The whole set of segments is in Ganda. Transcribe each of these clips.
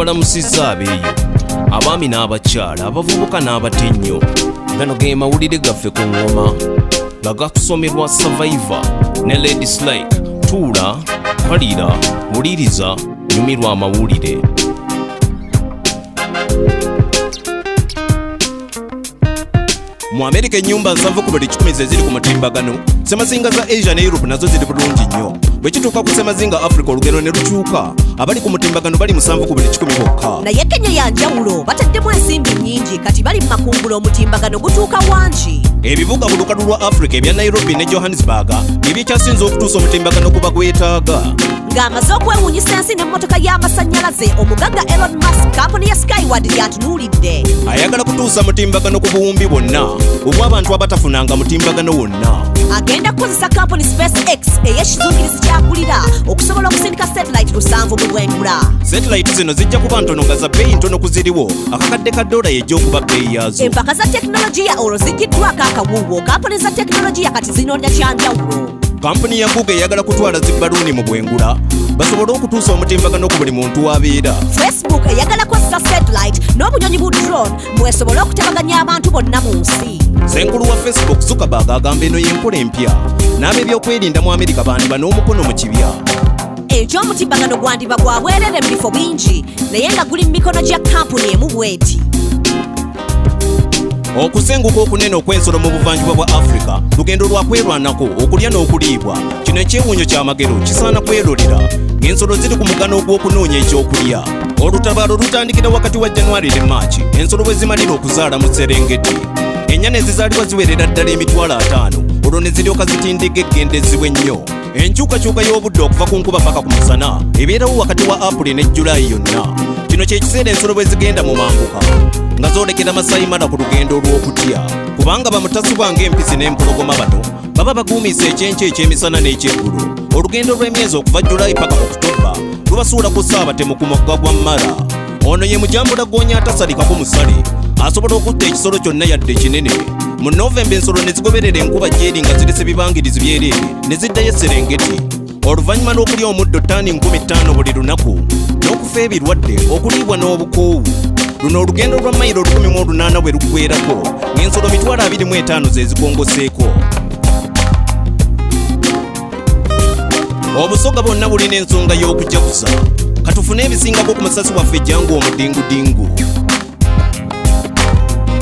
tubalamusizza abeeyo abaami n'abakyala abavubuka n'abatennyo. Gano ge mawulire gaffe ku ngoma nga gakusomerwa Survivor ne Ladies Like. Tuula, kalira, wuliriza, nyumirwa amawulire. Mu Amerika ennyumba nsanvu ku buli 10 ze ziri ku mutimbagano. Semazinga za Asia ne Europe nazo ziri bulungi nnyo. Bwe kituuka ku semazinga Africa olugero ne lukyuka. Abali ku mutimbagano bali 7 ku buli 10 bokka. Naye Kenya ya njawulo bataddemu ensimbi nnyingi kati bali mu makungulo omutimbagano gutuuka wangi. Ebibuga mu lukadu lwa Africa ebya Nairobi ne Johannesburg ebikyasinze okutuusa omutimbagano kuba gwetaaga. Ng'amaze okwewuunyisa ensi n'emmotoka y'amasannyalaze, omugagga Elon Musk kampuni ya Skyward yatunuulidde. Ayagala kutuusa mutimbagano ku buwumbi bwonna obw'abantu abatafunanga mutimbagano wonna. Agenda kukozesa kampuni SpaceX ey'ekizungirizi ky'akulira okusobola okusindika satellite 7 mu bwengula. Satellite zino zijja kuba ntono nga za bbeeyi ntono ku ziriwo akakadde ka $1 y'egy'okuba bbeeyi yaazo. Empaka za tekinologiya olwo zijjiddwako akawuuwo. Kampuni za tekinologiya kati zinoonya kyanjawulo. Kampuni ya Google eyagala kutwala zibbaluuni mu bwengula basobole okutuusa omutimbagano ku buli muntu w'abeera. Facebook eyagala kukozesa satellite n'obunyonyi bu drone mwesobole okutabaganya abantu bonna mu nsi. Ssenkulu wa Facebook Zuckerberg agamba eno y'enkola empya n'ab'ebyokwerinda mu Amerika bandiba n'omukono mu kibya. Eky'omutimbagano gwandiba gwa bwerere mu bifo bingi naye nga guli mu mikono gya kampuni emu bweti. Okusenguka okunene okw'ensolo mu buvanjuba bwa Africa lugendo lwa kwerwanako okulya n'okuliibwa. Kino ekyewuunyo ky'amagero kisaana kwerolera ng'ensolo ziri ku mugano ogw'okunoonya ekyokulya. Olutabaalo lutandikira wakati wa January ne March ensolo bwe zimalira okuzaala mu Serengeti. Ennyana ezizaalibwa ziwerera ddala emitwalo 5 olwo ne ziryoka zitindika eggendezibwa ennyo. Enkyukakyuka y'obudde okuva ku nkuba paka ku musana ebeerawo wakati wa April ne July yonna. Kino kye kiseera ensolo bwe zigenda mu mambuka nga zoolekera Masaimara ku lugendo olw'okutya, kubanga bamutasubwa ng'empisi n'empologoma bano baba bakuumiisa ekyenkya eky'emisana n'ekyeggulu. Olugendo lw'emyezi okuva July paka October lubasuula ku ssaabatemu ku mugga gwa Mara. Ono ye mujambula goonya atasalikako musale asobola okutta ekisolo kyonna yadde kinene. Mu November ensolo ne zigoberera enkuba gyeri nga zirese bibangirizi byereere ne ziddayo Serengeti. Oluvannyuma lw'okulya omuddo ttaani 15 buli lunaku n'okufa ebirwadde okuliibwa n'obukoowu. Luno olugendo lwa mayiro 18 bwe luggweerako ng'ensolo 25 ze zigongoseeko. Obusoga bwonna bulina ensonga y'okujaguza. Katufune ebisingako ku musasi waffe Jangu omudingudingu.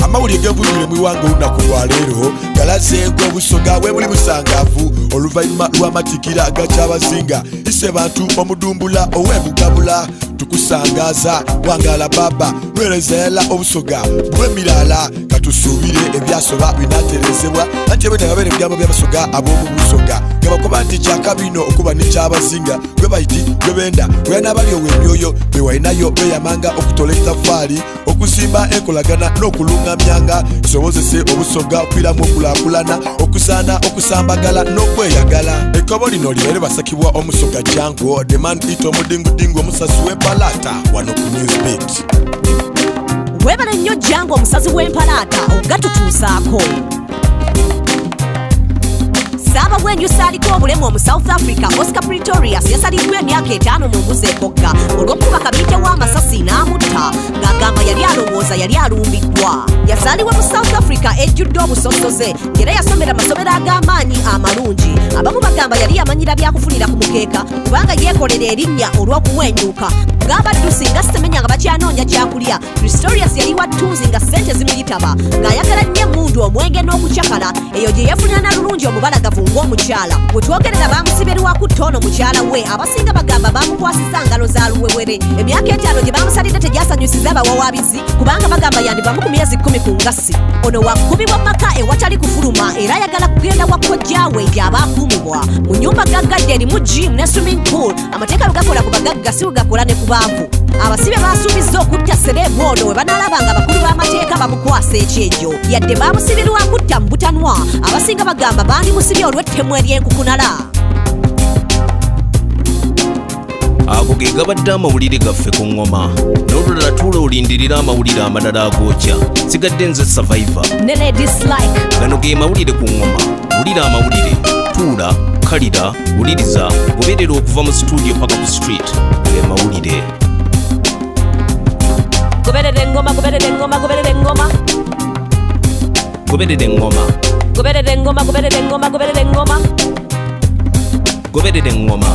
Amawulire g'ebulire mu iwanga olunaku lwaleero galazenga obusoga bwe buli busangaavu oluvannyuma lw'amatikira agakyabazinga ise bantu omudumbula ow'ebugabula tukusangaaza wangala baba lwerezaala obusoga bw'emirala katusuubire ebyasoba binaterezebwa anti ebwetaaga bene ebigambo by'abasoga ab'omu busoga nga bakoba nti kyakabino okuba nekyabazinga gwe bayiti gwe benda bwe n'abali ow'emyoyo be walinayo beyamanga okutola ettaffaali okuzimba enkolagana n'okulungamyanga kisobozese obusoga okwiramu okulaakulana okusaana okusambagala n'okweyagala. Ekkobo lino libeere basakibwa omusoga Jango the man eat omudingudingu omusasi w'empalaata wano ku Newsbeat. Webale nnyo Jango omusazi w'empalaata ogatutuusaako. Saaba bwenyusa aliko obulemu omu South Africa Oscar Pretorius yasaliddwa emyaka 5 mu mbuzi ekogga olw'okuba kabite w'amasasi n'amutta ng'agamba yali alowooza yali alumbiddwa. Yazaalibwa mu South Africa ejjudde obusosoze ng'era yasomera amasomero ag'amaanyi amalungi. Abamu bagamba yali yamanyira byakufunira ku mukeeka kubanga yeekolera erinnya olw'okuwenyuuka. Ng'abaddusi nga Semenya nga bakyanoonya kyakulya, Pretorius yali wa ttunzi nga ssente zimuyitaba ng'ayagala nnyo emmundu, omwenge n'okucakala. Eyo gye yeefunira na lulungi omubalagavu ng'omukyala. Bwe twogerera baamusibirwa ku ttono mukyala we abasinga bagamba baamukwasisa ngalo za luwewere. Emyaka 5 gye baamusalidde tegyasanyusiza abawaabizi kubanga bagamba yandivamu ku myezi 10 ku ngassi. Ono wakubibwa maka ewatali kufuluma era ayagala kugenda wa kojjaawe gy'aba akuumibwa. Mu nnyumba gaggadde erimu gym ne swimming pool. Amateeka bagakola ku bagagga si bwegakola ne ku baavu. Abasibe baasuubiza okutta Serebu ono we banaalaba nga abakulu b'amateeka bamukwasa ekyejo. Yadde baamusibirwa kutta mu butanwa. Abasinga bagamba bandimusibye olw'ettemu ery'enkukunala. Ago ge gabadde amawulire gaffe ku ngoma. N'olulala tuula olindirira amawulire amalala agookya. Sigadde nze Survivor ne Ladies Like. Gano ge mawulire ku ngoma. Wulira amawulire. Tuula, kalira, wuliriza, goberera okuva mu studio paka ku street. Ge mawulire. goberera engoma goberera engoma goberera engoma goberera engoma goberera engoma